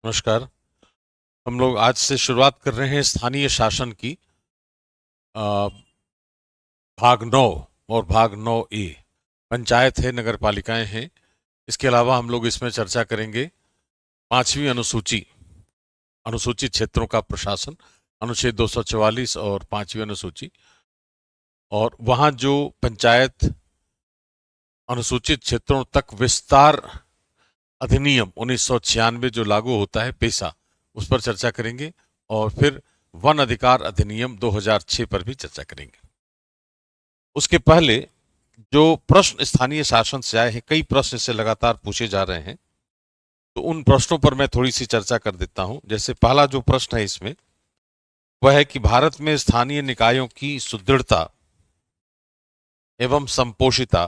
नमस्कार। हम लोग आज से शुरुआत कर रहे हैं स्थानीय शासन की अ, भाग 9 और भाग 9A। पंचायत है, नगर पालिकाएं हैं। इसके अलावा हम लोग इसमें चर्चा करेंगे पांचवी अनुसूची, अनुसूचित क्षेत्रों का प्रशासन, अनुच्छेद 244 और पांचवी अनुसूची, और वहां जो पंचायत अनुसूचित क्षेत्रों तक विस्तार अधिनियम 1996 जो लागू होता है, पेशा, उस पर चर्चा करेंगे। और फिर वन अधिकार अधिनियम 2006 पर भी चर्चा करेंगे। उसके पहले जो प्रश्न स्थानीय शासन से आए हैं, कई प्रश्न इससे लगातार पूछे जा रहे हैं, तो उन प्रश्नों पर मैं थोड़ी सी चर्चा कर देता हूं। जैसे पहला जो प्रश्न है इसमें, वह है कि भारत में स्थानीय निकायों की सुदृढ़ता एवं संपोषिता,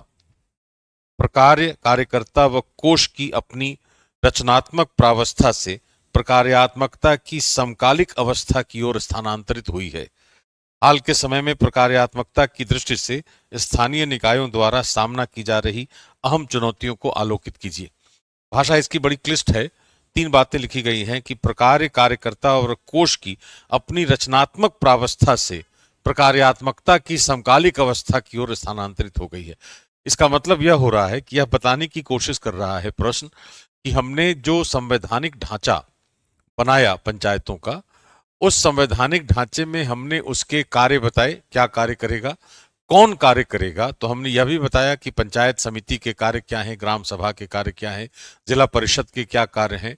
प्रकार्य, कार्यकर्ता व कोष की अपनी रचनात्मक प्रावस्था से प्रकार्यात्मकता की समकालिक अवस्था की ओर स्थानांतरित हुई है। हाल के समय में प्रकार्यात्मकता की दृष्टि से स्थानीय निकायों द्वारा सामना की जा रही अहम चुनौतियों को आलोकित कीजिए। भाषा इसकी बड़ी क्लिष्ट है। 3 बातें लिखी गई हैं कि प्रकार्य, कार्यकर्ता और कोष की अपनी रचनात्मक प्रावस्था से प्रकार्यात्मकता की समकालिक अवस्था की ओर स्थानांतरित हो गई है। इसका मतलब यह हो रहा है कि यह बताने की कोशिश कर रहा है प्रश्न कि हमने जो संवैधानिक ढांचा बनाया पंचायतों का, उस संवैधानिक ढांचे में हमने उसके कार्य बताए, क्या कार्य करेगा, कौन कार्य करेगा। तो हमने यह भी बताया कि पंचायत समिति के कार्य क्या हैं, ग्राम सभा के कार्य क्या हैं, जिला परिषद के क्या कार्य हैं।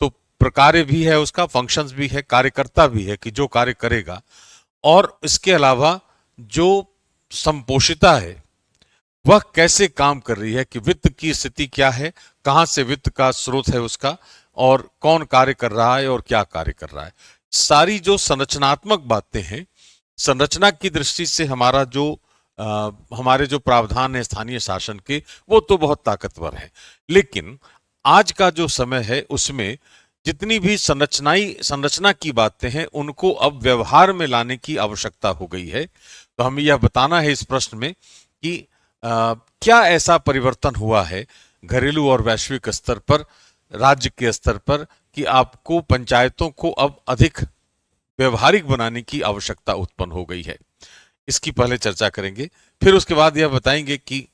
तो प्रकार्य भी है, उसका फंक्शंस भी है, कार्यकर्ता भी है कि जो कार्य करेगा। और इसके अलावा जो संपोषिता है, वह कैसे काम कर रही है, कि वित्त की स्थिति क्या है, कहां से वित्त का स्रोत है उसका, और कौन कार्य कर रहा है और क्या कार्य कर रहा है। सारी जो संरचनात्मक बातें हैं, संरचना की दृष्टि से हमारा जो हमारे जो प्रावधान है स्थानीय शासन के, वो तो बहुत ताकतवर है। लेकिन आज का जो समय है उसमें जितनी भी संरचना की बातें हैं, उनको अब व्यवहार में लाने की आवश्यकता हो गई है। तो हमें यह बताना है इस प्रश्न में कि क्या ऐसा परिवर्तन हुआ है घरेलू और वैश्विक स्तर पर, राज्य के स्तर पर, कि आपको पंचायतों को अब अधिक व्यवहारिक बनाने की आवश्यकता उत्पन्न हो गई है। इसकी पहले चर्चा करेंगे, फिर उसके बाद यह बताएंगे कि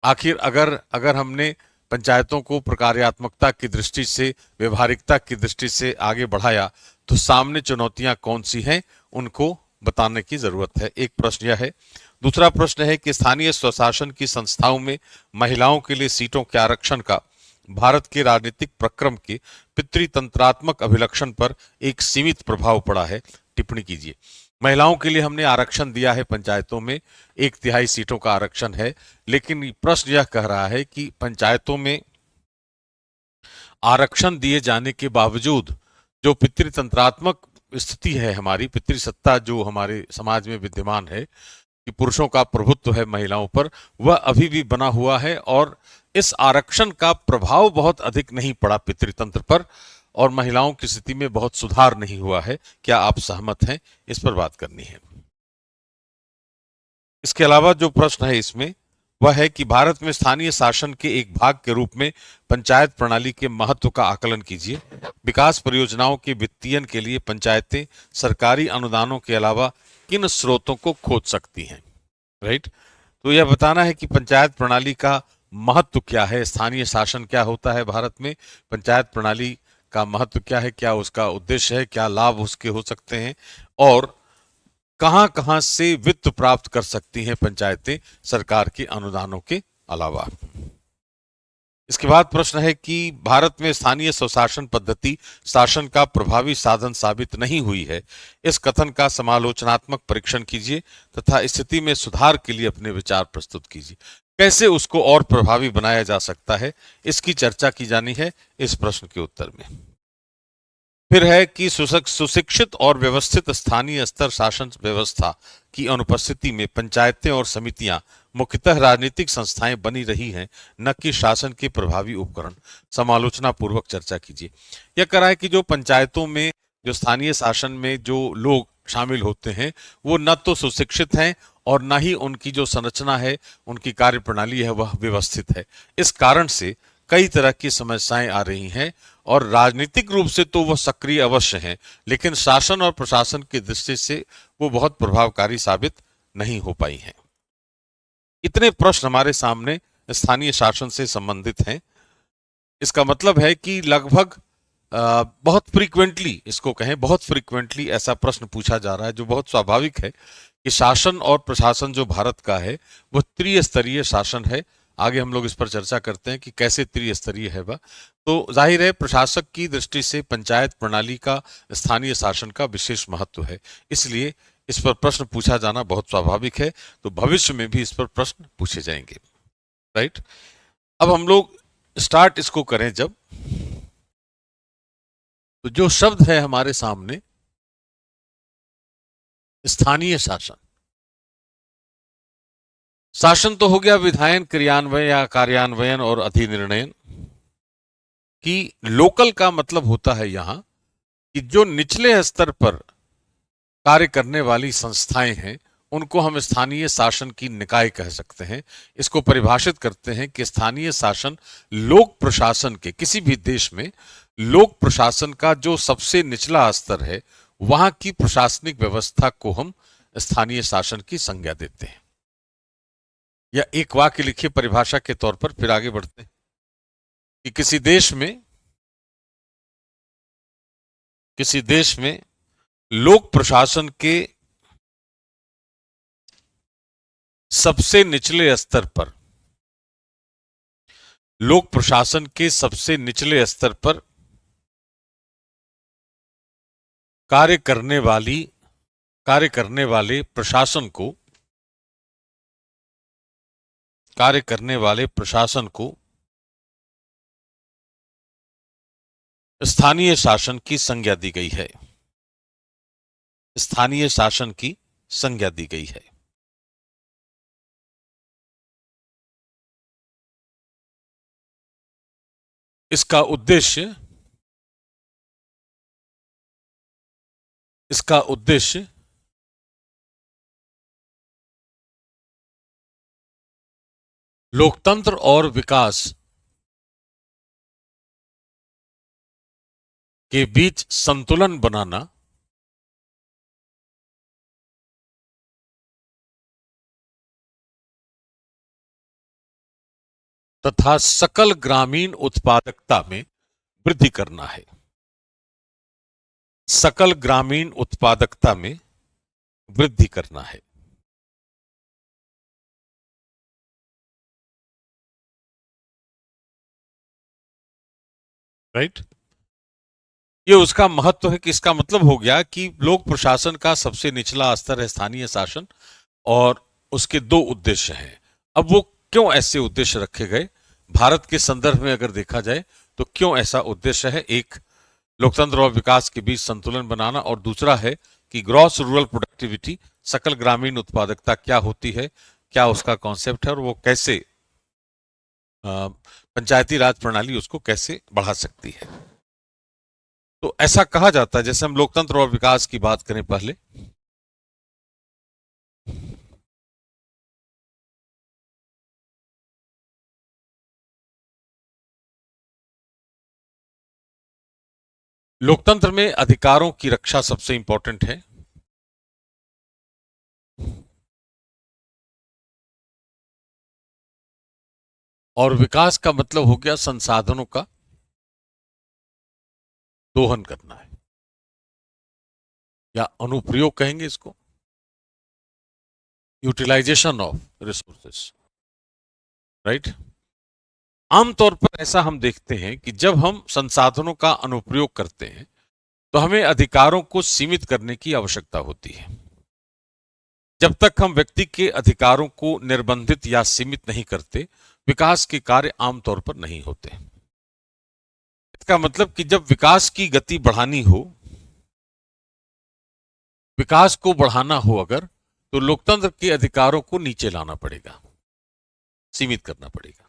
आखिर अगर अगर हमने पंचायतों को प्रकार्यात्मकता की दृष्टि से, व्यवहारिकता की दृष्टि से आगे बढ़ाया, तो सामने चुनौतियां कौन सी हैं, उनको बताने की जरूरत है। एक प्रश्न यह है। दूसरा प्रश्न है कि स्थानीय स्वशासन की संस्थाओं में महिलाओं के लिए सीटों के आरक्षण का भारत के राजनीतिक प्रक्रम के पितृतंत्रात्मक अभिलक्षण पर एक सीमित प्रभाव पड़ा है। टिप्पणी कीजिए। महिलाओं के लिए हमने आरक्षण दिया है पंचायतों में, 1/3 सीटों का आरक्षण है, लेकिन प्रश्न यह कह रहा है कि पंचायतों में आरक्षण दिए जाने के बावजूद जो पितृतंत्रात्मक स्थिति है, हमारी पितृसत्ता जो हमारे समाज में विद्यमान है, कि पुरुषों का प्रभुत्व है महिलाओं पर, वह अभी भी बना हुआ है। और इस आरक्षण का प्रभाव बहुत अधिक नहीं पड़ा पितृतंत्र पर, और महिलाओं की स्थिति में बहुत सुधार नहीं हुआ है। क्या आप सहमत हैं? इस पर बात करनी है। इसके अलावा जो प्रश्न है इसमें, वह है कि भारत में स्थानीय शासन के एक भाग के रूप में पंचायत प्रणाली के महत्व का आकलन कीजिए। विकास परियोजनाओं के वित्तीयन के लिए पंचायतें सरकारी अनुदानों के अलावा किन स्रोतों को खोज सकती हैं? राइट। तो यह बताना है कि पंचायत प्रणाली का महत्व क्या है, स्थानीय शासन क्या होता है भारत में, पंचायत प्रणाली का महत्व क्या है, क्या उसका उद्देश्य है, क्या लाभ उसके हो सकते हैं, और कहां कहां से वित्त प्राप्त कर सकती हैं पंचायतें सरकार के अनुदानों के अलावा। इसके बाद प्रश्न है कि भारत में स्थानीय स्वशासन पद्धति शासन का प्रभावी साधन साबित नहीं हुई है। इस कथन का समालोचनात्मक परीक्षण कीजिए तथा स्थिति में सुधार के लिए अपने विचार प्रस्तुत कीजिए। कैसे उसको और प्रभावी बनाया जा सकता है, इसकी चर्चा की जानी है इस प्रश्न के उत्तर में। फिर है कि सुशिक्षित और व्यवस्थित स्थानीय स्तर शासन व्यवस्था की अनुपस्थिति में पंचायतें और समितियां मुख्यतः राजनीतिक संस्थाएं बनी रही हैं, न कि शासन के प्रभावी उपकरण। समालोचना पूर्वक चर्चा कीजिए। यह कह रहा है कि जो पंचायतों में, जो स्थानीय शासन में जो लोग शामिल होते हैं, वो न तो सुशिक्षित हैं और न ही उनकी जो संरचना है, उनकी कार्य प्रणाली है, वह व्यवस्थित है। इस कारण से कई तरह की समस्याएं आ रही हैं और राजनीतिक रूप से तो वो सक्रिय अवश्य हैं, लेकिन शासन और प्रशासन की दृष्टि से वो बहुत प्रभावकारी साबित नहीं हो पाई हैं। इतने प्रश्न हमारे सामने स्थानीय शासन से संबंधित हैं। इसका मतलब है कि लगभग बहुत फ्रीक्वेंटली, इसको कहें बहुत फ्रीक्वेंटली ऐसा प्रश्न पूछा जा रहा है, जो बहुत स्वाभाविक है कि शासन और प्रशासन जो भारत का है वो त्रिस्तरीय शासन है। आगे हम लोग इस पर चर्चा करते हैं कि कैसे त्रिस्तरीय है वह। तो जाहिर है प्रशासक की दृष्टि से पंचायत प्रणाली का, स्थानीय शासन का विशेष महत्व है, इसलिए इस पर प्रश्न पूछा जाना बहुत स्वाभाविक है। तो भविष्य में भी इस पर प्रश्न पूछे जाएंगे, राइट। अब हम लोग स्टार्ट इसको करें जब, तो जो शब्द है हमारे सामने स्थानीय शासन। शासन तो हो गया विधायन, क्रियान्वयन या कार्यान्वयन और अधिनिर्णयन की। लोकल का मतलब होता है यहां कि जो निचले स्तर पर कार्य करने वाली संस्थाएं हैं उनको हम स्थानीय शासन की निकाय कह सकते हैं। इसको परिभाषित करते हैं कि स्थानीय शासन लोक प्रशासन के, किसी भी देश में लोक प्रशासन का जो सबसे निचला स्तर है वहां की प्रशासनिक व्यवस्था को हम स्थानीय शासन की संज्ञा देते हैं। या एक वाक्य लिखिए परिभाषा के तौर पर, फिर आगे बढ़ते हैं कि किसी देश में लोक प्रशासन के सबसे निचले स्तर पर, लोक प्रशासन के सबसे निचले स्तर पर कार्य करने वाले प्रशासन को स्थानीय शासन की संज्ञा दी गई है। स्थानीय शासन की संज्ञा दी गई है। इसका उद्देश्य लोकतंत्र और विकास के बीच संतुलन बनाना तथा सकल ग्रामीण उत्पादकता में वृद्धि करना है। सकल ग्रामीण उत्पादकता में वृद्धि करना है। राइट। ये उसका महत्व है कि इसका मतलब हो गया कि लोक प्रशासन का सबसे निचला स्तर है स्थानीय शासन और उसके दो उद्देश्य हैं। अब वो क्यों ऐसे उद्देश्य रखे गए भारत के संदर्भ में अगर देखा जाए तो क्यों ऐसा उद्देश्य है? एक, लोकतंत्र और विकास के बीच संतुलन बनाना, और दूसरा है कि ग्रॉस रूरल प्रोडक्टिविटी, सकल ग्रामीण उत्पादकता क्या होती है, क्या उसका कॉन्सेप्ट है और वो कैसे पंचायती राज प्रणाली उसको कैसे बढ़ा सकती है। तो ऐसा कहा जाता है, जैसे हम लोकतंत्र और विकास की बात करें पहले, लोकतंत्र में अधिकारों की रक्षा सबसे इंपॉर्टेंट है। और विकास का मतलब हो गया संसाधनों का दोहन करना है, या अनुप्रयोग कहेंगे इसको, यूटिलाइजेशन ऑफ रिसोर्सेस। राइट। आमतौर पर ऐसा हम देखते हैं कि जब हम संसाधनों का अनुप्रयोग करते हैं तो हमें अधिकारों को सीमित करने की आवश्यकता होती है। जब तक हम व्यक्ति के अधिकारों को निर्बंधित या सीमित नहीं करते, विकास के कार्य आमतौर पर नहीं होते। इसका मतलब कि जब विकास की गति बढ़ानी हो, विकास को बढ़ाना हो अगर, तो लोकतंत्र के अधिकारों को नीचे लाना पड़ेगा, सीमित करना पड़ेगा।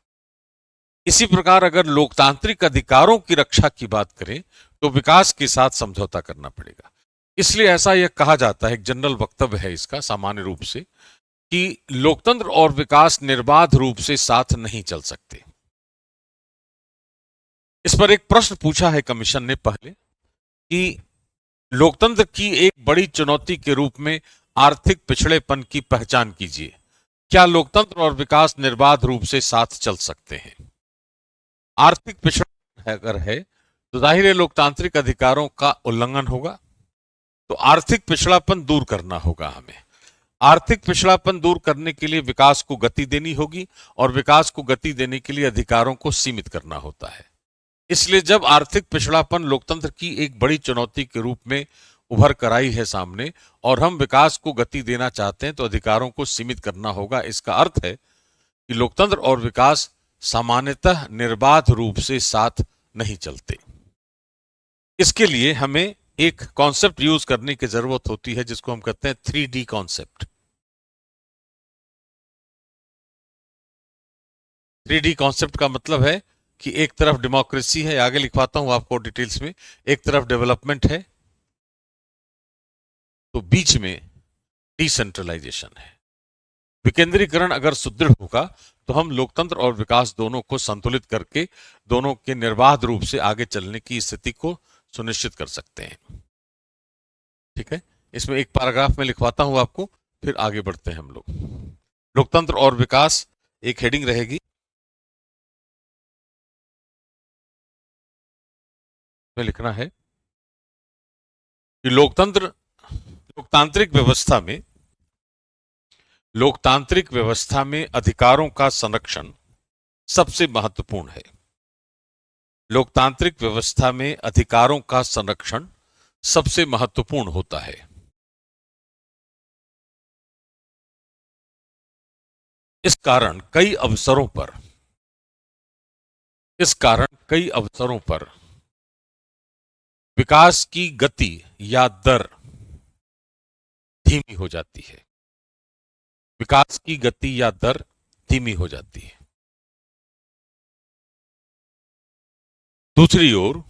इसी प्रकार अगर लोकतांत्रिक अधिकारों की रक्षा की बात करें तो विकास के साथ समझौता करना पड़ेगा। इसलिए ऐसा यह कहा जाता है, एक जनरल वक्तव्य है इसका सामान्य रूप से, कि लोकतंत्र और विकास निर्बाध रूप से साथ नहीं चल सकते। इस पर एक प्रश्न पूछा है कमीशन ने पहले कि लोकतंत्र की एक बड़ी चुनौती के रूप में आर्थिक पिछड़ेपन की पहचान कीजिए। क्या लोकतंत्र और विकास निर्बाध रूप से साथ चल सकते हैं? आर्थिक पिछड़ेपन अगर है तो जाहिर है लोकतांत्रिक अधिकारों का उल्लंघन होगा। तो आर्थिक पिछड़ापन दूर करना होगा हमें। आर्थिक पिछड़ापन दूर करने के लिए विकास को गति देनी होगी और विकास को गति देने के लिए अधिकारों को सीमित करना होता है। इसलिए जब आर्थिक पिछड़ापन लोकतंत्र की एक बड़ी चुनौती के रूप में उभर कर आई है सामने और हम विकास को गति देना चाहते हैं तो अधिकारों को सीमित करना होगा। इसका अर्थ है कि लोकतंत्र और विकास सामान्यतः निर्बाध रूप से साथ नहीं चलते। इसके लिए हमें एक कॉन्सेप्ट यूज करने की जरूरत होती है जिसको हम कहते हैं 3D कॉन्सेप्ट। 3D कॉन्सेप्ट का मतलब है कि एक तरफ डेमोक्रेसी है, आगे लिखवाता हूं आपको डिटेल्स में, एक तरफ डेवलपमेंट है तो बीच में डिसेंट्रलाइजेशन है। विकेंद्रीकरण अगर सुदृढ़ होगा तो हम लोकतंत्र और विकास दोनों को संतुलित करके दोनों के निर्बाध रूप से आगे चलने की स्थिति को सुनिश्चित कर सकते हैं। ठीक है, इसमें एक पैराग्राफ में लिखवाता हूं आपको, फिर आगे बढ़ते हैं हम लोग। लोकतंत्र और विकास एक हेडिंग रहेगी, में लिखना है कि लोकतांत्रिक व्यवस्था में अधिकारों का संरक्षण सबसे महत्वपूर्ण है। लोकतांत्रिक व्यवस्था में अधिकारों का संरक्षण सबसे महत्वपूर्ण होता है। इस कारण कई अवसरों पर विकास की गति या दर धीमी हो जाती है। विकास की गति या दर धीमी हो जाती है। दूसरी ओर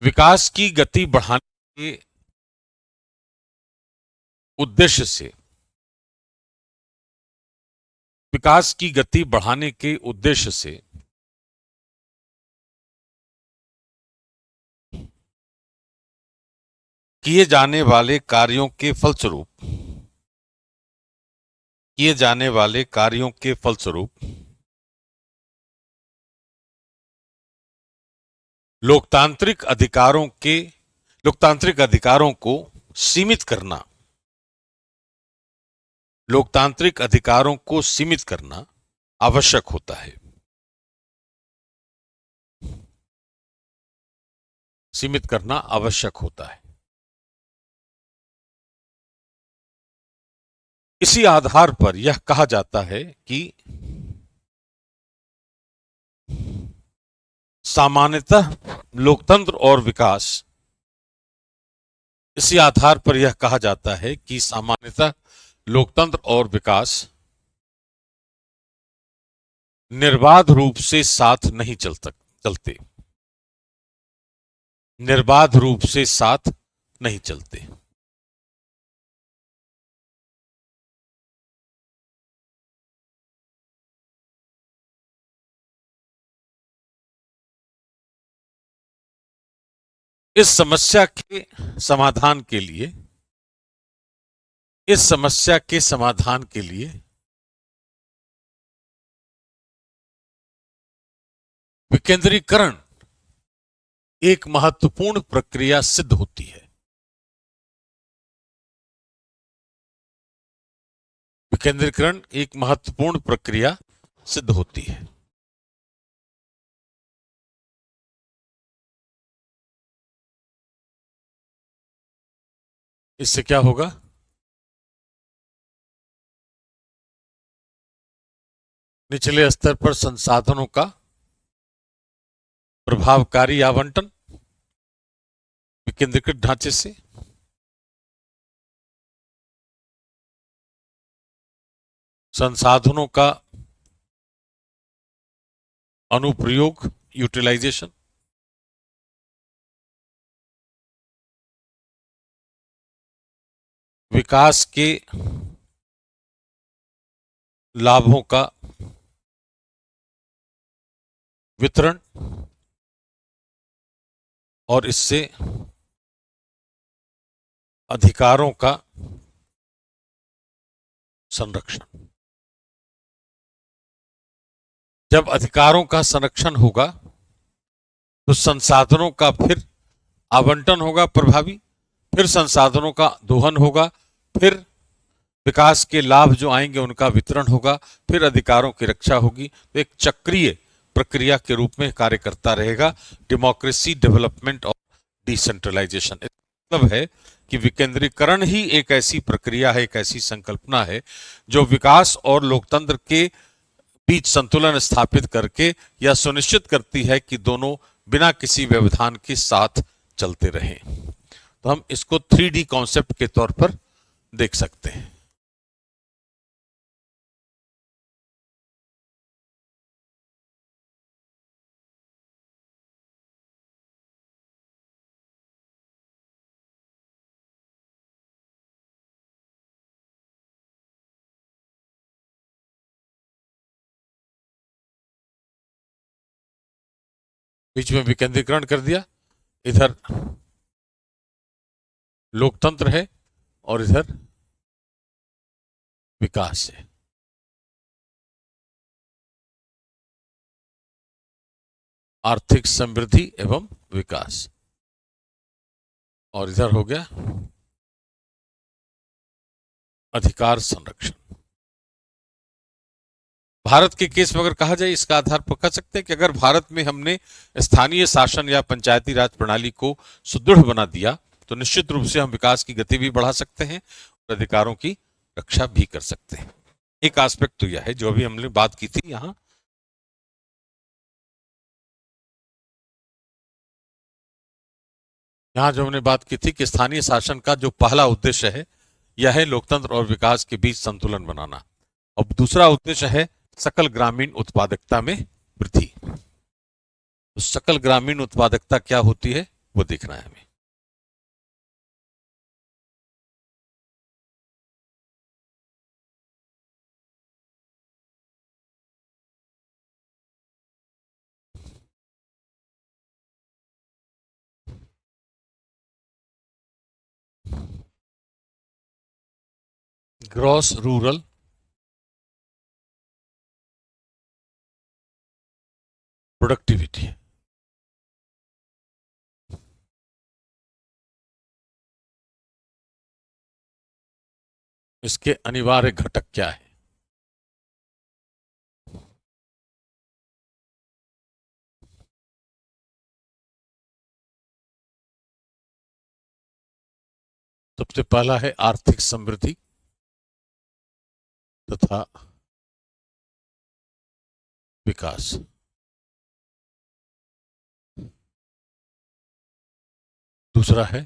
विकास की गति बढ़ाने के उद्देश्य से विकास की गति बढ़ाने के उद्देश्य से किए जाने वाले कार्यों के फलस्वरूप लोकतांत्रिक अधिकारों को सीमित करना आवश्यक होता है। सीमित करना आवश्यक होता है। इसी आधार पर यह कहा जाता है कि सामान्यतः लोकतंत्र और विकास इसी आधार पर यह कहा जाता है कि सामान्यतः लोकतंत्र और विकास निर्बाध रूप से साथ नहीं चलते। निर्बाध रूप से साथ नहीं चलते। इस समस्या के समाधान के लिए विकेंद्रीकरण एक महत्वपूर्ण प्रक्रिया सिद्ध होती है। विकेंद्रीकरण एक महत्वपूर्ण प्रक्रिया सिद्ध होती है। इससे क्या होगा? निचले स्तर पर संसाधनों का प्रभावकारी आवंटन विकेंद्रीकृत ढांचे से, संसाधनों का अनुप्रयोग यूटिलाइजेशन, विकास के लाभों का वितरण और इससे अधिकारों का संरक्षण। जब अधिकारों का संरक्षण होगा तो संसाधनों का फिर आवंटन होगा प्रभावी, फिर संसाधनों का दोहन होगा, फिर विकास के लाभ जो आएंगे उनका वितरण होगा, फिर अधिकारों की रक्षा होगी। तो एक चक्रीय प्रक्रिया के रूप में कार्य करता रहेगा डेमोक्रेसी, डेवलपमेंट और डिसेंट्रलाइजेशन। मतलब है कि विकेंद्रीकरण ही एक ऐसी प्रक्रिया है, एक ऐसी संकल्पना है जो विकास और लोकतंत्र के बीच संतुलन स्थापित करके यह सुनिश्चित करती है कि दोनों बिना किसी व्यवधान के साथ चलते रहें। तो हम इसको 3D कॉन्सेप्ट के तौर पर देख सकते हैं। बीच में विकेंद्रीकरण कर दिया, इधर लोकतंत्र है और इधर विकास है। आर्थिक समृद्धि एवं विकास, और इधर हो गया अधिकार संरक्षण। भारत के केस में अगर कहा जाए, इसका आधार पर कह सकते हैं कि अगर भारत में हमने स्थानीय शासन या पंचायती राज प्रणाली को सुदृढ़ बना दिया तो निश्चित रूप से हम विकास की गति भी बढ़ा सकते हैं और अधिकारों की रक्षा भी कर सकते हैं। एक एस्पेक्ट तो यह है जो अभी हमने बात की थी। यहाँ जो हमने बात की थी कि स्थानीय शासन का जो पहला उद्देश्य है यह है लोकतंत्र और विकास के बीच संतुलन बनाना, और दूसरा उद्देश्य है सकल ग्रामीण उत्पादकता में वृद्धि। तो सकल ग्रामीण उत्पादकता क्या होती है वो देखना है हमें। ग्रॉस रूरल प्रोडक्टिविटी, इसके अनिवार्य घटक क्या है? सबसे पहला है आर्थिक समृद्धि तथा विकास। दूसरा है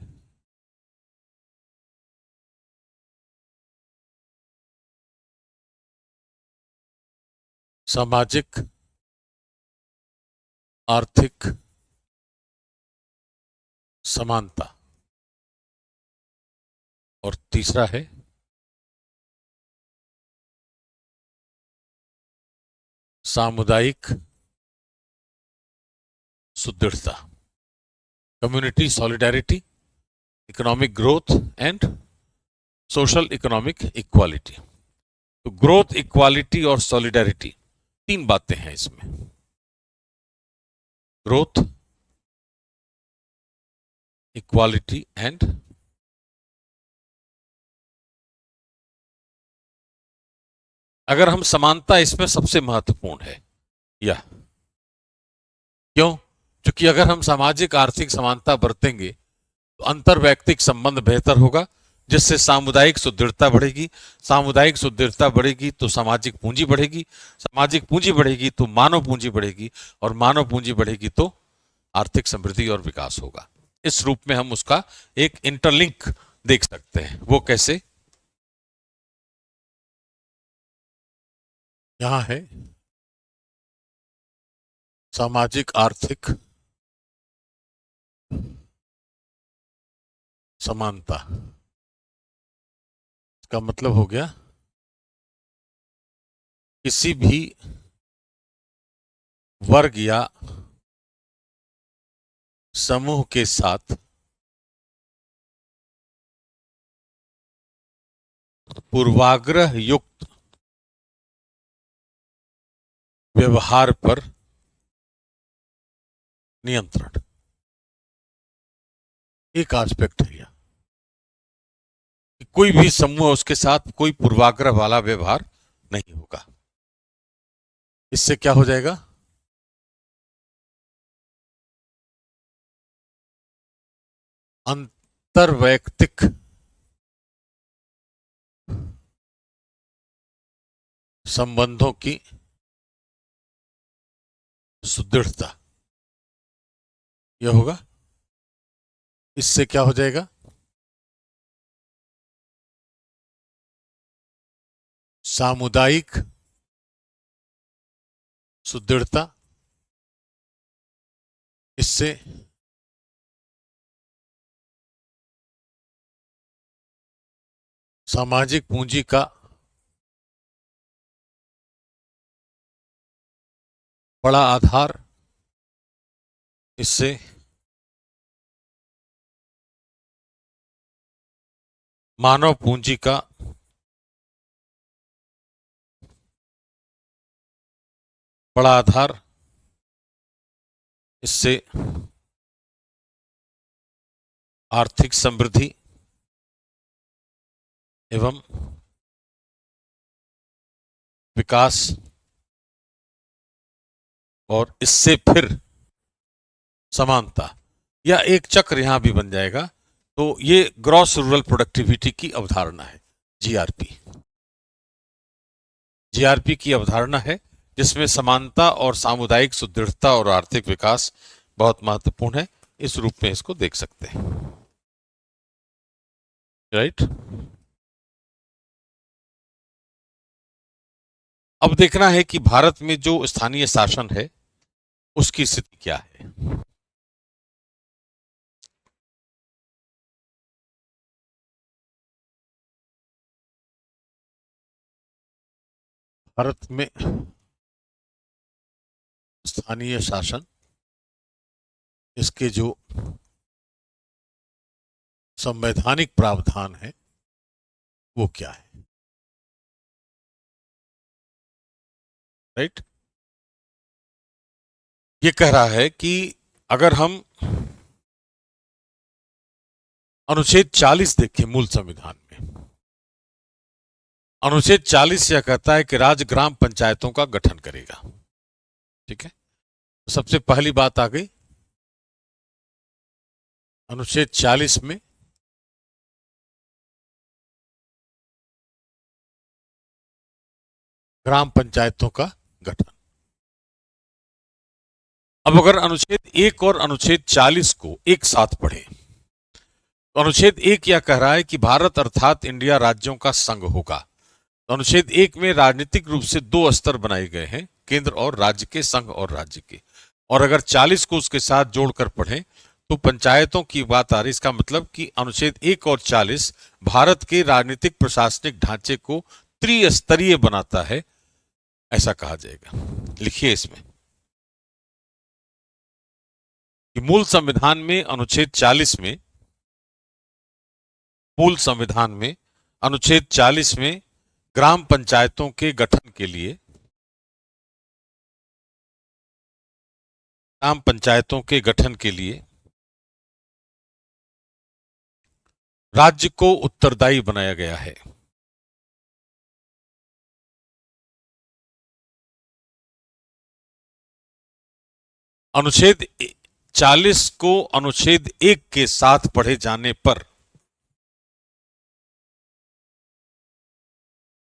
सामाजिक आर्थिक समानता, और तीसरा है सामुदायिक सुदृढ़ता, community solidarity, economic growth and social economic equality. तो ग्रोथ, इक्वालिटी और सॉलिडारिटी, तीन बातें हैं इसमें। ग्रोथ, इक्वालिटी एंड अगर हम समानता, इसमें सबसे महत्वपूर्ण है यह। क्यों? क्योंकि अगर हम सामाजिक आर्थिक समानता बरतेंगे तो अंतर्वैयक्तिक संबंध बेहतर होगा, जिससे सामुदायिक सुदृढ़ता बढ़ेगी। सामुदायिक सुदृढ़ता बढ़ेगी तो सामाजिक पूंजी बढ़ेगी, सामाजिक पूंजी बढ़ेगी तो मानव पूंजी बढ़ेगी, और मानव पूंजी बढ़ेगी तो आर्थिक समृद्धि और विकास होगा। इस रूप में हम उसका एक इंटरलिंक देख सकते हैं। वो कैसे? यहां है सामाजिक आर्थिक समानता। इसका मतलब हो गया किसी भी वर्ग या समूह के साथ पूर्वाग्रह युक्त व्यवहार पर नियंत्रण, एक एस्पेक्ट है यह कि कोई भी समूह उसके साथ कोई पूर्वाग्रह वाला व्यवहार नहीं होगा। इससे क्या हो जाएगा? अंतर्वैयक्तिक संबंधों की सुदृढ़ता, यह होगा। इससे क्या हो जाएगा? सामुदायिक सुदृढ़ता, इससे सामाजिक पूंजी का बड़ा आधार, इससे मानव पूंजी का बड़ा आधार, इससे आर्थिक समृद्धि एवं विकास, और इससे फिर समानता, या एक चक्र यहां भी बन जाएगा। तो ये ग्रॉस रूरल प्रोडक्टिविटी की अवधारणा है, जीआरपी। जीआरपी की अवधारणा है जिसमें समानता और सामुदायिक सुदृढ़ता और आर्थिक विकास बहुत महत्वपूर्ण है। इस रूप में इसको देख सकते हैं, राइट। अब देखना है कि भारत में जो स्थानीय शासन है उसकी स्थिति क्या है। भारत में स्थानीय शासन, इसके जो संवैधानिक प्रावधान है वो क्या है, राइट। ये कह रहा है कि अगर हम अनुच्छेद 40 देखें मूल संविधान में, अनुच्छेद 40 यह कहता है कि राज्य ग्राम पंचायतों का गठन करेगा, ठीक है। तो सबसे पहली बात आ गई, अनुच्छेद 40 में ग्राम पंचायतों का गठन। अब अगर अनुच्छेद 1 और अनुच्छेद 40 को एक साथ पढ़े तो अनुच्छेद 1 यह कह रहा है कि भारत अर्थात इंडिया राज्यों का संघ होगा। तो अनुच्छेद 1 में राजनीतिक रूप से दो स्तर बनाए गए हैं, केंद्र और राज्य के, संघ और राज्य के। और अगर 40 को उसके साथ जोड़कर पढ़ें तो पंचायतों की बात आ रही। इसका मतलब कि अनुच्छेद 1 और 40 भारत के राजनीतिक प्रशासनिक ढांचे को त्रिस्तरीय बनाता है, ऐसा कहा जाएगा। लिखिए इसमें कि मूल संविधान में अनुच्छेद 40 में, मूल संविधान में अनुच्छेद 40 में ग्राम पंचायतों के गठन के लिए, ग्राम पंचायतों के गठन के लिए राज्य को उत्तरदायी बनाया गया है। अनुच्छेद 40 को अनुच्छेद 1 के साथ पढ़े जाने पर,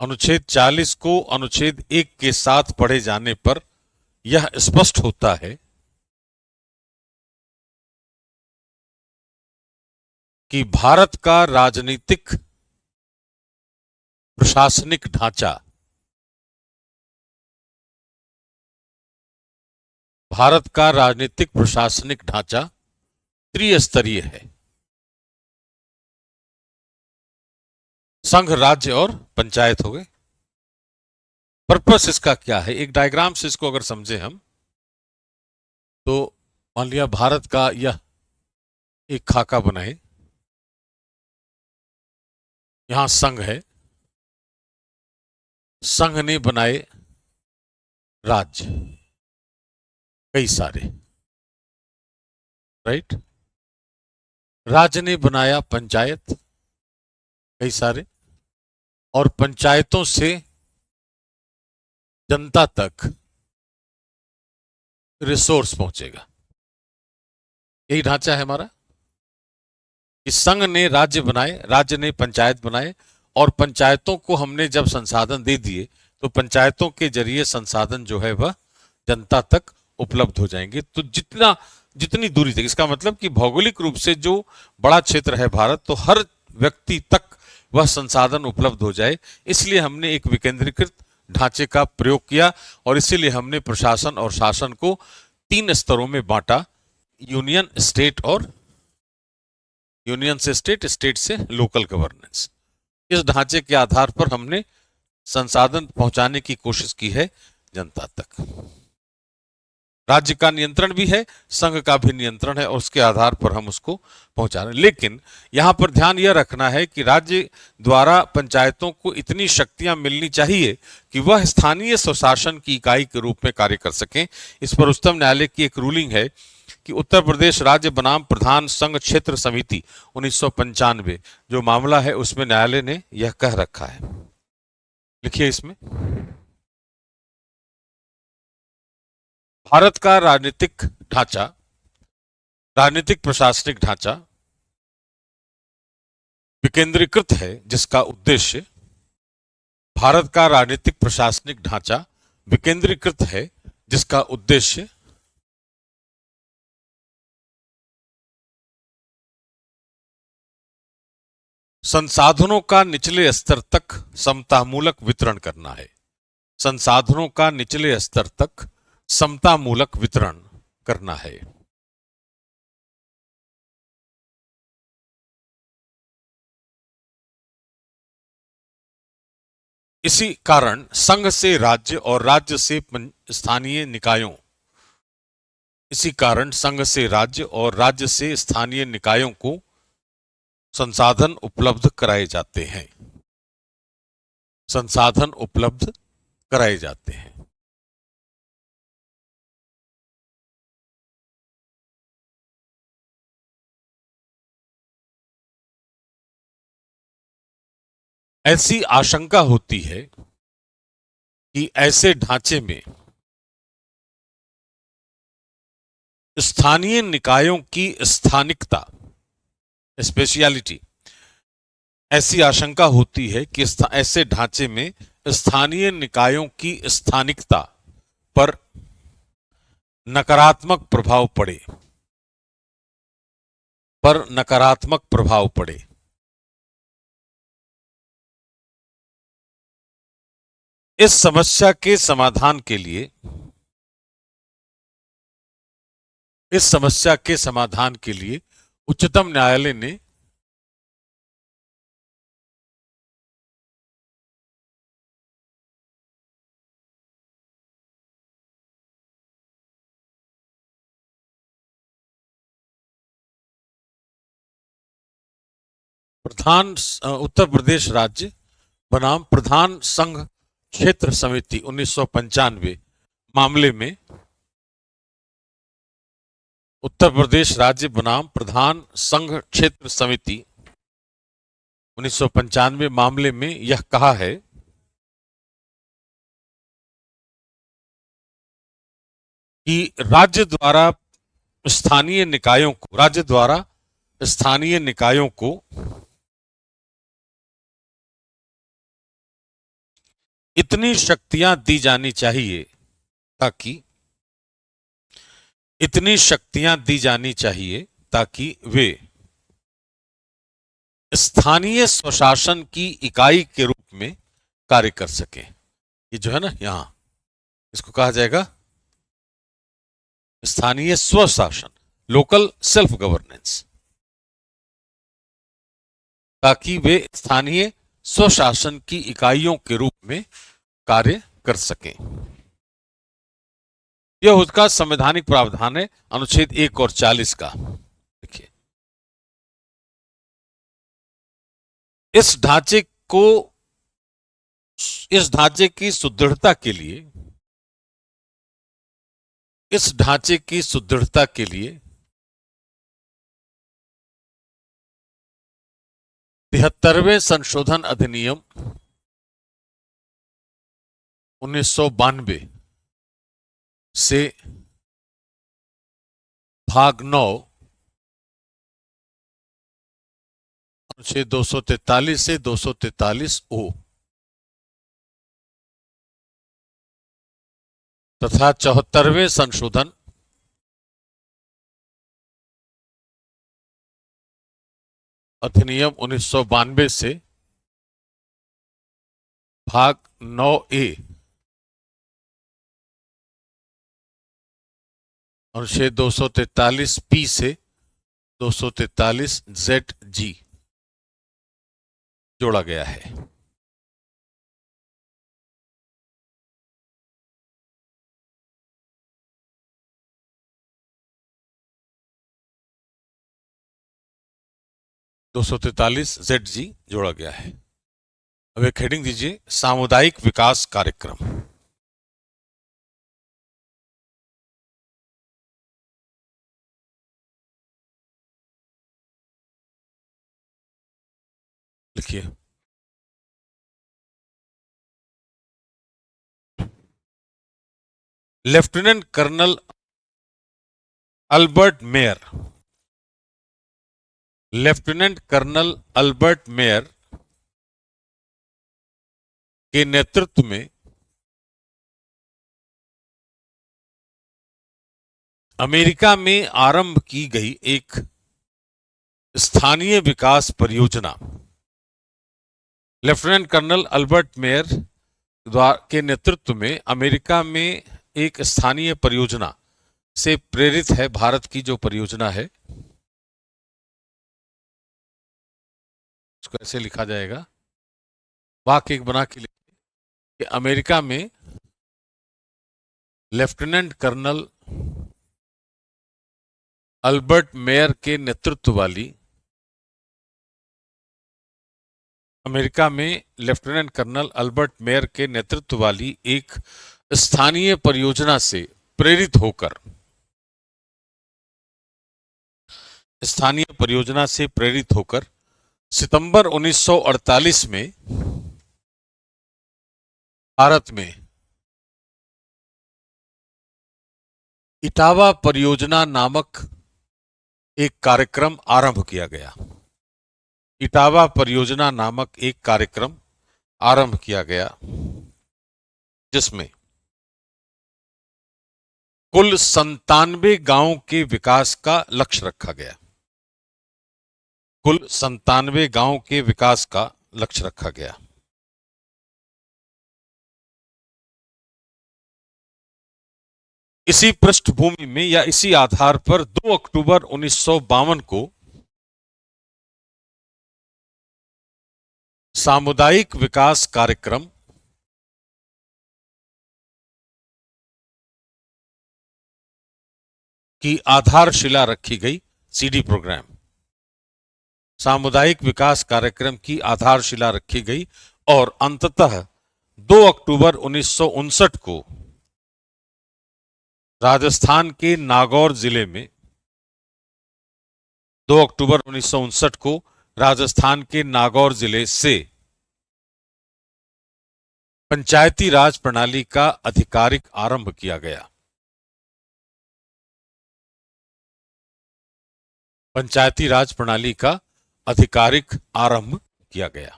अनुच्छेद 40 को अनुच्छेद 1 के साथ पढ़े जाने पर यह स्पष्ट होता है कि भारत का राजनीतिक प्रशासनिक ढांचा, भारत का राजनीतिक प्रशासनिक ढांचा त्रिस्तरीय है, संघ, राज्य और पंचायत हो गए। पर्पस इसका क्या है, एक डायग्राम से इसको अगर समझे हम, तो मान लिया भारत का यह एक खाका बनाए, यहां संघ है, संघ ने बनाए राज्य कई सारे, राइट। राज्य ने बनाया पंचायत कई सारे, और पंचायतों से जनता तक रिसोर्स पहुंचेगा। यही ढांचा है हमारा कि संघ ने राज्य बनाए, राज्य ने पंचायत बनाए, और पंचायतों को हमने जब संसाधन दे दिए तो पंचायतों के जरिए संसाधन जो है वह जनता तक उपलब्ध हो जाएंगे। तो जितनी दूरी तक, इसका मतलब कि भौगोलिक रूप से जो बड़ा क्षेत्र है भारत, तो हर व्यक्ति तक वह संसाधन उपलब्ध हो जाए, इसलिए हमने एक विकेंद्रीकृत ढांचे का प्रयोग किया, और इसीलिए हमने प्रशासन और शासन को 3 स्तरों में बांटा, यूनियन, स्टेट और यूनियन से स्टेट, स्टेट से लोकल गवर्नेंस। इस ढांचे के आधार पर हमने संसाधन पहुंचाने की कोशिश की है जनता तक। राज्य का नियंत्रण भी है, संघ का भी नियंत्रण है, और उसके आधार पर हम उसको पहुंचा रहे हैं। लेकिन यहां पर ध्यान यह रखना है कि राज्य द्वारा पंचायतों को इतनी शक्तियां मिलनी चाहिए कि वह स्थानीय स्वशासन की इकाई के रूप में कार्य कर सकें। इस पर उच्चतम न्यायालय की एक रूलिंग है कि उत्तर प्रदेश राज्य बनाम प्रधान संघ क्षेत्र समिति 1995 जो मामला है, उसमें न्यायालय ने यह कह रखा है। लिखिए इसमें, भारत का राजनीतिक ढांचा, राजनीतिक प्रशासनिक ढांचा विकेंद्रीकृत है, जिसका उद्देश्य, भारत का राजनीतिक प्रशासनिक ढांचा विकेंद्रीकृत है, जिसका उद्देश्य संसाधनों का निचले स्तर तक समतामूलक वितरण करना है। संसाधनों का निचले स्तर तक समतामूलक वितरण करना है। इसी कारण संघ से राज्य और राज्य से स्थानीय निकायों, इसी कारण संघ से राज्य और राज्य से स्थानीय निकायों को संसाधन उपलब्ध कराए जाते हैं। संसाधन उपलब्ध कराए जाते हैं। ऐसी आशंका होती है कि ऐसे ढांचे में स्थानीय निकायों की स्थानिकता, स्पेशियलिटी, ऐसी आशंका होती है कि ऐसे ढांचे में स्थानीय निकायों की स्थानिकता पर नकारात्मक प्रभाव पड़े, पर नकारात्मक प्रभाव पड़े। इस समस्या के समाधान के लिए, इस समस्या के समाधान के लिए उच्चतम न्यायालय ने उत्तर प्रदेश राज्य बनाम प्रधान संघ क्षेत्र समिति 1995 मामले में, उत्तर प्रदेश राज्य बनाम प्रधान संघ क्षेत्र समिति 1995 मामले में यह कहा है कि राज्य द्वारा स्थानीय निकायों को, राज्य द्वारा स्थानीय निकायों को इतनी शक्तियां दी जानी चाहिए ताकि, इतनी शक्तियां दी जानी चाहिए ताकि वे स्थानीय स्वशासन की इकाई के रूप में कार्य कर सकें। ये जो है ना, यहां इसको कहा जाएगा स्थानीय स्वशासन, लोकल सेल्फ गवर्नेंस, ताकि वे स्थानीय स्वशासन की इकाइयों के रूप में कार्य कर सकें। यह उसका संवैधानिक प्रावधान है, अनुच्छेद 1 और 40 का। देखिए, इस ढांचे को, इस ढांचे की सुदृढ़ता के लिए, इस ढांचे की सुदृढ़ता के लिए 73वें संशोधन अधिनियम 1992 से भाग 9 अनुच्छेद 243 से 243 ओ तथा 74वें संशोधन अधिनियम 1992 से भाग 9 ए अनुच्छेद 243 पी से 243 जेड जी जोड़ा गया है। दो सौ तैतालीस जेड जी जोड़ा गया है। अब एक हेडिंग दीजिए, सामुदायिक विकास कार्यक्रम। लिखिए, lieutenant colonel Albert Mayer, lieutenant colonel Albert Mayer के नेतृत्व में अमेरिका में आरंभ की गई एक स्थानीय विकास परियोजना, लेफ्टिनेंट कर्नल अल्बर्ट मेयर के नेतृत्व में अमेरिका में एक स्थानीय परियोजना से प्रेरित है। भारत की जो परियोजना है उसको ऐसे लिखा जाएगा, वाक्य एक बना के लिखिए कि अमेरिका में लेफ्टिनेंट कर्नल अल्बर्ट मेयर के नेतृत्व वाली, अमेरिका में लेफ्टिनेंट कर्नल अल्बर्ट मेयर के नेतृत्व वाली एक स्थानीय परियोजना से प्रेरित होकर, स्थानीय परियोजना से प्रेरित होकर सितंबर 1948 में भारत में इटावा परियोजना नामक एक कार्यक्रम आरंभ किया गया। इटावा परियोजना नामक एक कार्यक्रम आरंभ किया गया जिसमें कुल 97 गांवों के विकास का लक्ष्य रखा गया। कुल 97 गांवों के विकास का लक्ष्य रखा गया। इसी पृष्ठभूमि में या इसी आधार पर 2 अक्टूबर 1952 को सामुदायिक विकास कार्यक्रम की आधारशिला रखी गई। सीडी प्रोग्राम, सामुदायिक विकास कार्यक्रम की आधारशिला रखी गई और अंततः 2 अक्टूबर 1959 को राजस्थान के नागौर जिले में, 2 अक्टूबर 1959 को राजस्थान के नागौर जिले से पंचायती राज प्रणाली का आधिकारिक आरंभ किया गया। पंचायती राज प्रणाली का आधिकारिक आरंभ किया गया।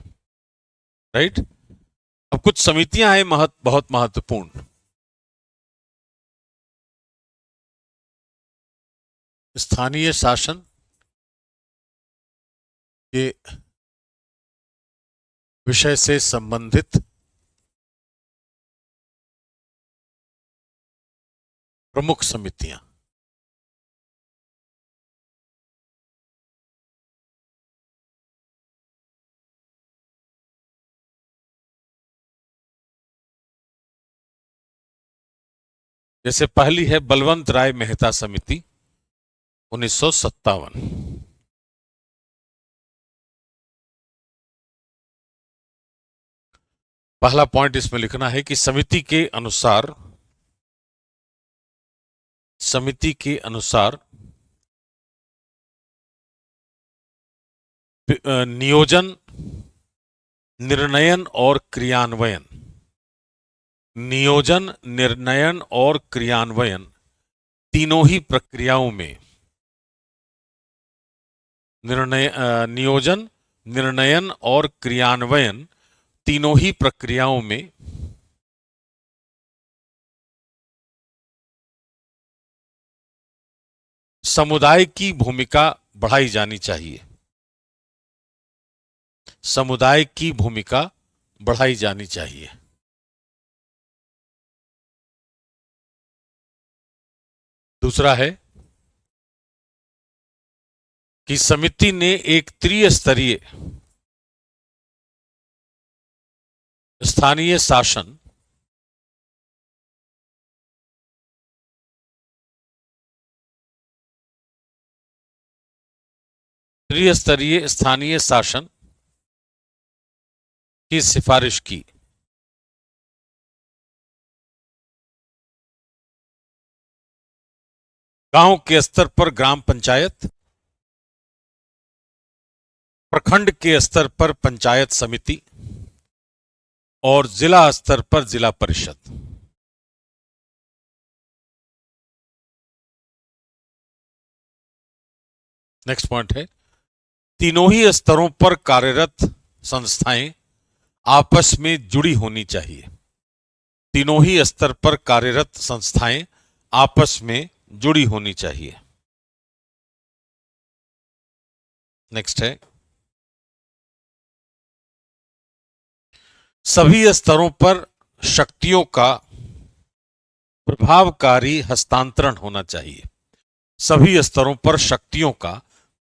राइट। अब कुछ समितियां हैं बहुत महत्वपूर्ण। स्थानीय शासन के विषय से संबंधित प्रमुख समितियां, जैसे पहली है बलवंत राय मेहता समिति 1957। पहला पॉइंट इसमें लिखना है कि समिति के अनुसार नियोजन, निर्णयन और क्रियान्वयन, नियोजन, निर्णयन और क्रियान्वयन तीनों ही प्रक्रियाओं में, नियोजन, निर्णयन और क्रियान्वयन तीनों ही प्रक्रियाओं में समुदाय की भूमिका बढ़ाई जानी चाहिए। समुदाय की भूमिका बढ़ाई जानी चाहिए। दूसरा है कि समिति ने एक त्रिस्तरीय स्थानीय शासन की सिफारिश की। गांव के स्तर पर ग्राम पंचायत, प्रखंड के स्तर पर पंचायत समिति और जिला स्तर पर जिला परिषद। नेक्स्ट पॉइंट है, तीनों ही स्तरों पर कार्यरत संस्थाएं आपस में जुड़ी होनी चाहिए। तीनों ही स्तर पर कार्यरत संस्थाएं आपस में जुड़ी होनी चाहिए। नेक्स्ट है, सभी स्तरों पर शक्तियों का प्रभावकारी हस्तांतरण होना चाहिए। सभी स्तरों पर शक्तियों का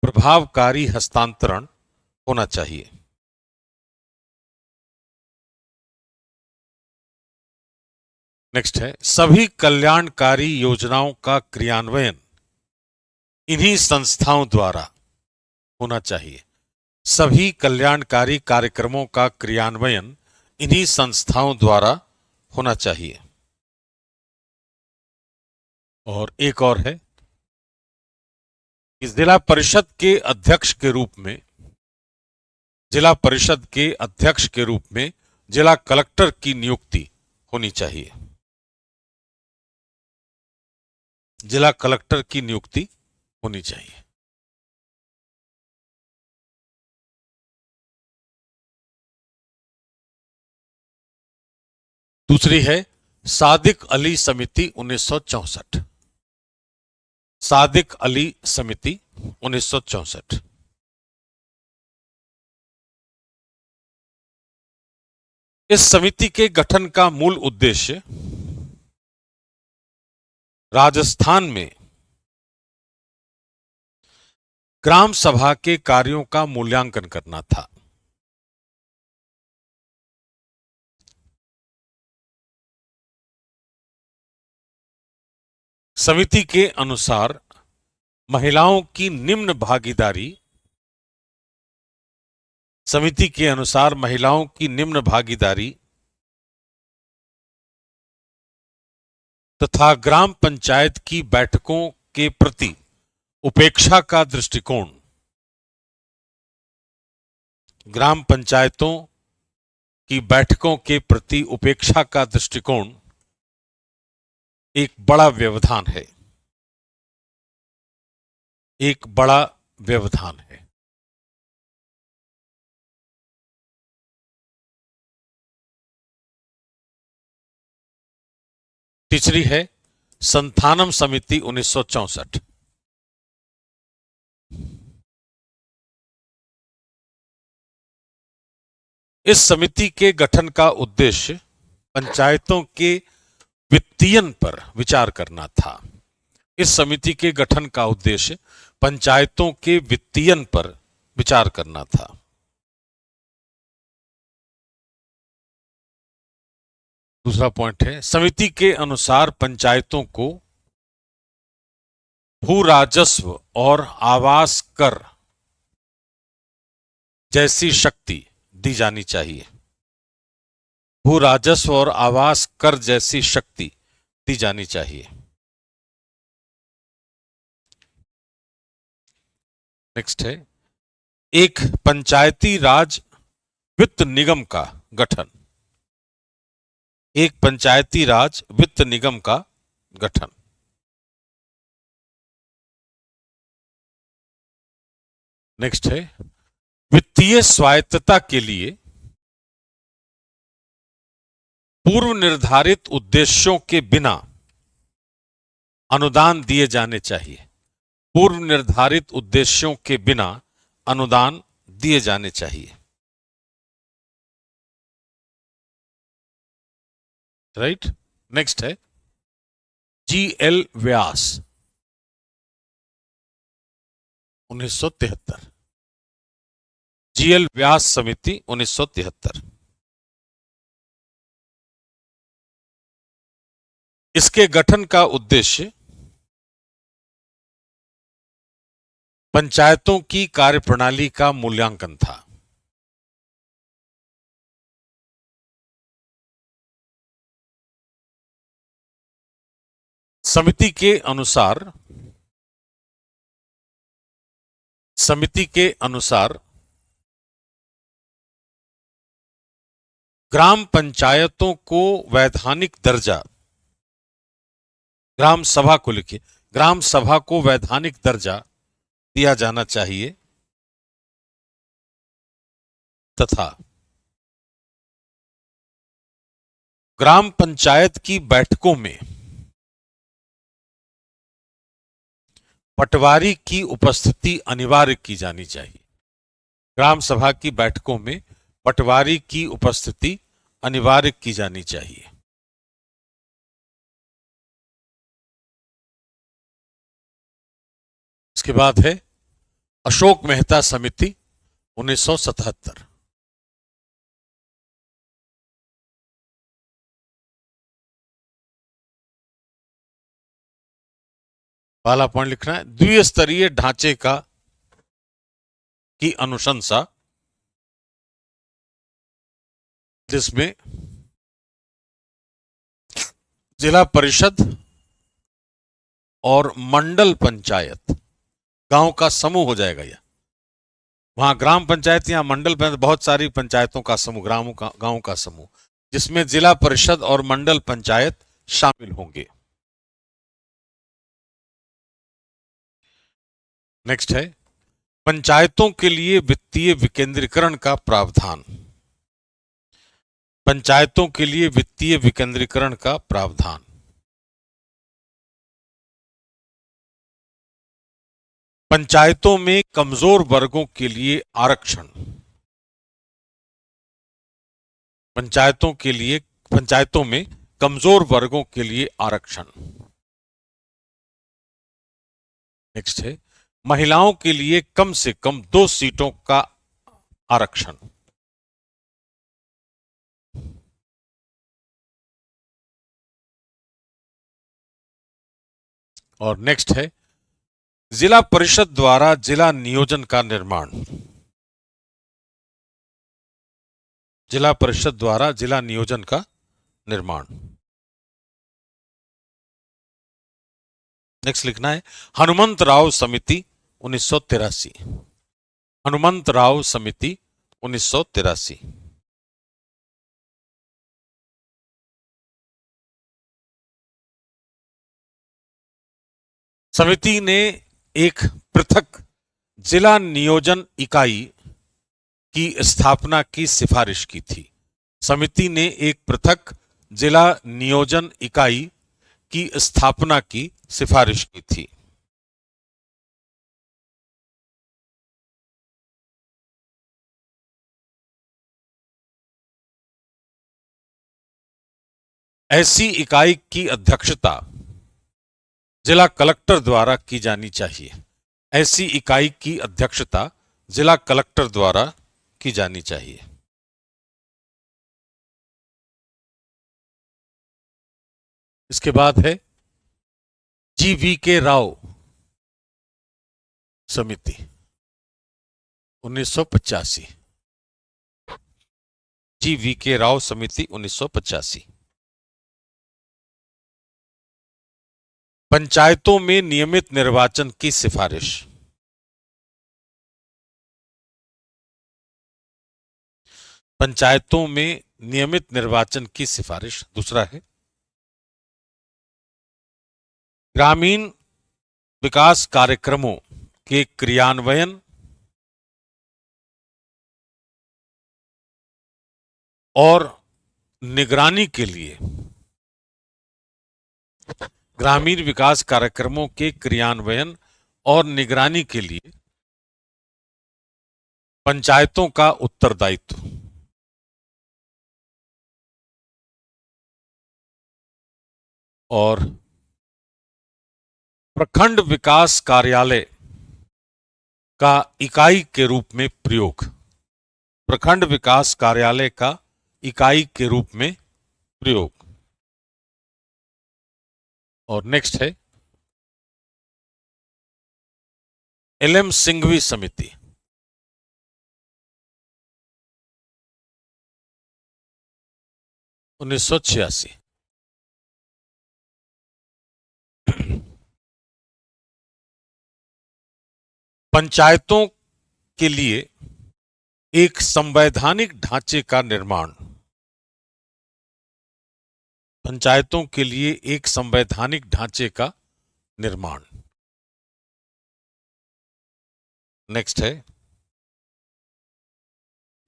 प्रभावकारी हस्तांतरण होना चाहिए। नेक्स्ट है, सभी कल्याणकारी योजनाओं का क्रियान्वयन इन्हीं संस्थाओं द्वारा होना चाहिए। सभी कल्याणकारी कार्यक्रमों का क्रियान्वयन इन्हीं संस्थाओं द्वारा होना चाहिए। और एक और है कि जिला परिषद के अध्यक्ष के रूप में जिला कलेक्टर की नियुक्ति होनी चाहिए। जिला कलेक्टर की नियुक्ति होनी चाहिए। दूसरी है सादिक अली समिति 1964। सादिक अली समिति 1964। इस समिति के गठन का मूल उद्देश्य राजस्थान में ग्राम सभा के कार्यों का मूल्यांकन करना था। समिति के अनुसार महिलाओं की निम्न भागीदारी तथा ग्राम पंचायत की बैठकों के प्रति उपेक्षा का दृष्टिकोण, ग्राम पंचायतों की बैठकों के प्रति उपेक्षा का दृष्टिकोण एक बड़ा व्यवधान है। एक बड़ा व्यवधान है। तीसरी है संथानम समिति 1964। इस समिति के गठन का उद्देश्य पंचायतों के वित्तीयन पर विचार करना था। इस समिति के गठन का उद्देश्य पंचायतों के वित्तीयन पर विचार करना था। दूसरा पॉइंट है, समिति के अनुसार पंचायतों को भू राजस्व और आवास कर जैसी शक्ति दी जानी चाहिए। भू राजस्व और आवास कर जैसी शक्ति दी जानी चाहिए। नेक्स्ट है, एक पंचायती राज वित्त निगम का गठन। एक पंचायती राज वित्त निगम का गठन। नेक्स्ट है, वित्तीय स्वायत्तता के लिए पूर्व निर्धारित उद्देश्यों के बिना अनुदान दिए जाने चाहिए। पूर्व निर्धारित उद्देश्यों के बिना अनुदान दिए जाने चाहिए। राइट। नेक्स्ट है, GL व्यास 1973। GL व्यास समिति 1973। इसके गठन का उद्देश्य पंचायतों की कार्यप्रणाली का मूल्यांकन था। समिति के अनुसार ग्राम पंचायतों को वैधानिक दर्जा, ग्राम सभा को लिखिए, ग्राम सभा को वैधानिक दर्जा दिया जाना चाहिए तथा ग्राम पंचायत की बैठकों में पटवारी की उपस्थिति अनिवार्य की जानी चाहिए। ग्राम सभा की बैठकों में पटवारी की उपस्थिति अनिवार्य की जानी चाहिए। इसके बाद है अशोक मेहता समिति 1977। पहला पॉइंट लिखना है, द्विस्तरीय ढांचे की अनुशंसा, जिसमें जिला परिषद और मंडल पंचायत, गांव का समूह हो जाएगा। यह वहां ग्राम पंचायत या मंडल पंचायत, बहुत सारी पंचायतों का समूह, गांव का समूह, जिसमें जिला परिषद और मंडल पंचायत शामिल होंगे। नेक्स्ट है, पंचायतों के लिए वित्तीय विकेंद्रीकरण का प्रावधान। पंचायतों के लिए वित्तीय विकेंद्रीकरण का प्रावधान। पंचायतों में कमजोर वर्गों के लिए आरक्षण। पंचायतों में कमजोर वर्गों के लिए आरक्षण। नेक्स्ट है, महिलाओं के लिए कम से कम 2 सीटों का आरक्षण। और नेक्स्ट है, जिला परिषद द्वारा जिला नियोजन का निर्माण। जिला परिषद द्वारा जिला नियोजन का निर्माण। नेक्स्ट लिखना है, हनुमंतराव समिति 1983। हनुमंतराव समिति 1983। समिति ने एक पृथक जिला नियोजन इकाई की स्थापना की सिफारिश की थी। समिति ने एक पृथक जिला नियोजन इकाई की स्थापना की सिफारिश की थी। ऐसी इकाई की अध्यक्षता जिला कलेक्टर द्वारा की जानी चाहिए। ऐसी इकाई की अध्यक्षता जिला कलेक्टर द्वारा की जानी चाहिए। इसके बाद है GVK राव समिति 1985। GVK राव समिति 1985। पंचायतों में नियमित निर्वाचन की सिफारिश। पंचायतों में नियमित निर्वाचन की सिफारिश। दूसरा है ग्रामीण विकास कार्यक्रमों के क्रियान्वयन और निगरानी के लिए, ग्रामीण विकास कार्यक्रमों के क्रियान्वयन और निगरानी के लिए पंचायतों का उत्तरदायित्व। और प्रखंड विकास कार्यालय का इकाई के रूप में प्रयोग। प्रखंड विकास कार्यालय का इकाई के रूप में प्रयोग। और नेक्स्ट है LM सिंघवी समिति 1986। पंचायतों के लिए एक संवैधानिक ढांचे का निर्माण। पंचायतों के लिए एक संवैधानिक ढांचे का निर्माण। नेक्स्ट है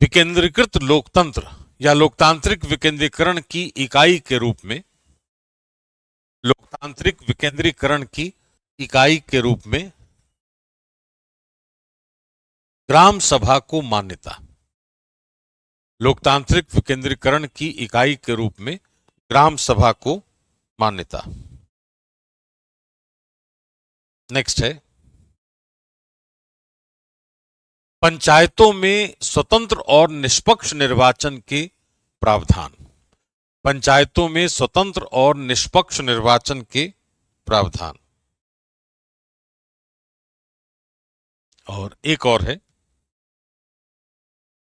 विकेंद्रीकृत लोकतंत्र या लोकतांत्रिक विकेंद्रीकरण की इकाई के रूप में, लोकतांत्रिक विकेंद्रीकरण की इकाई के रूप में ग्राम सभा को मान्यता। लोकतांत्रिक विकेंद्रीकरण की इकाई के रूप में ग्राम सभा को मान्यता। नेक्स्ट है पंचायतों में स्वतंत्र और निष्पक्ष निर्वाचन के प्रावधान। पंचायतों में स्वतंत्र और निष्पक्ष निर्वाचन के प्रावधान। और एक और है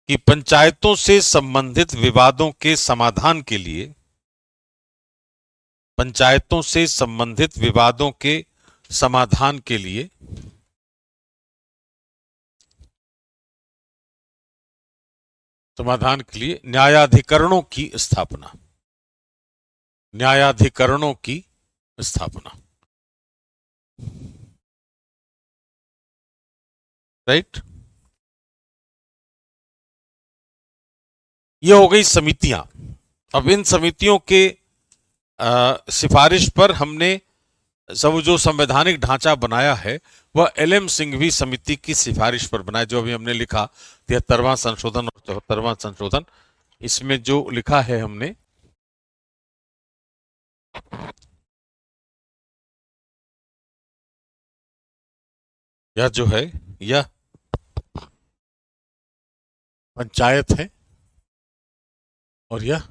कि पंचायतों से संबंधित विवादों के समाधान के लिए, पंचायतों से संबंधित विवादों के समाधान के लिए न्यायाधिकरणों की स्थापना। न्यायाधिकरणों की स्थापना। राइट। ये हो गई समितियां। अब इन समितियों के सिफारिश पर हमने सब जो संवैधानिक ढांचा बनाया है वह LM सिंघवी समिति की सिफारिश पर बनाया, जो अभी हमने लिखा 73वां संशोधन और 74वां संशोधन। इसमें जो लिखा है हमने, यह जो है यह पंचायत है और यह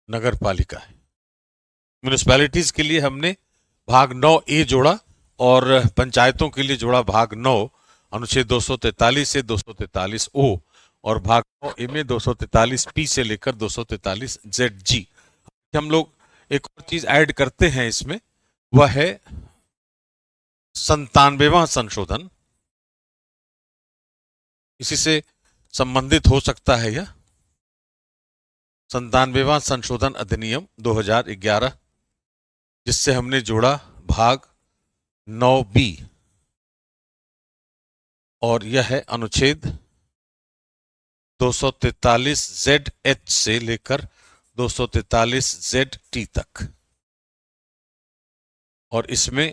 नगर पालिका है। म्यूनिसिपैलिटीज के लिए हमने भाग 9A जोड़ा और पंचायतों के लिए जोड़ा भाग 9 अनुच्छेद 243 से 243O और भाग 9A में 243P से लेकर 243ZG। हम लोग एक और चीज ऐड करते हैं इसमें, वह है 97वां संशोधन। इसी से संबंधित हो सकता है यह 97वां संशोधन अधिनियम 2011, जिससे हमने जोड़ा भाग 9B और यह है अनुच्छेद 243ZH से लेकर 243ZT तक। और इसमें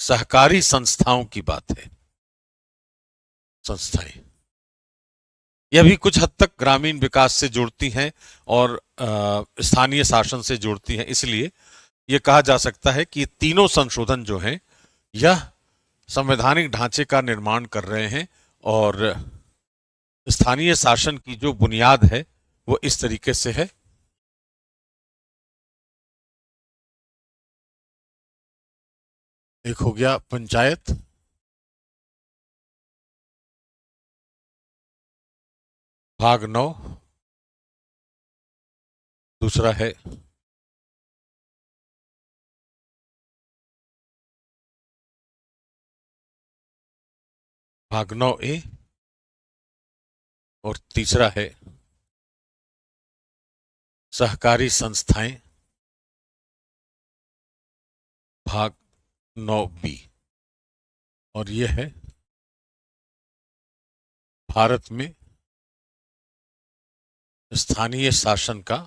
सहकारी संस्थाओं की बात है। संस्थाएं यह भी कुछ हद तक ग्रामीण विकास से जुड़ती हैं और स्थानीय शासन से जुड़ती हैं। इसलिए यह कहा जा सकता है कि ये तीनों संशोधन जो हैं यह संवैधानिक ढांचे का निर्माण कर रहे हैं और स्थानीय शासन की जो बुनियाद है वो इस तरीके से है। एक हो गया पंचायत, भाग 9। दूसरा है भाग 9A। और तीसरा है सहकारी संस्थाएं, भाग 9B। और ये है भारत में स्थानीय शासन का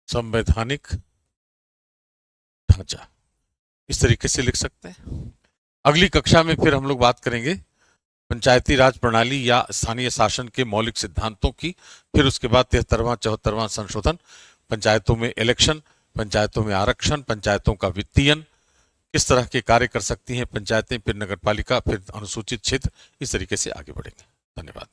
संवैधानिक ढांचा। इस तरीके से लिख सकते हैं। अगली कक्षा में फिर हम लोग बात करेंगे पंचायती राज प्रणाली या स्थानीय शासन के मौलिक सिद्धांतों की। फिर उसके बाद 73वां 74वां संशोधन, पंचायतों में इलेक्शन, पंचायतों में आरक्षण, पंचायतों का वित्तीयन, किस तरह के कार्य कर सकती हैं पंचायतें, फिर नगरपालिका, फिर अनुसूचित क्षेत्र। इस तरीके से आगे बढ़ेंगे। धन्यवाद।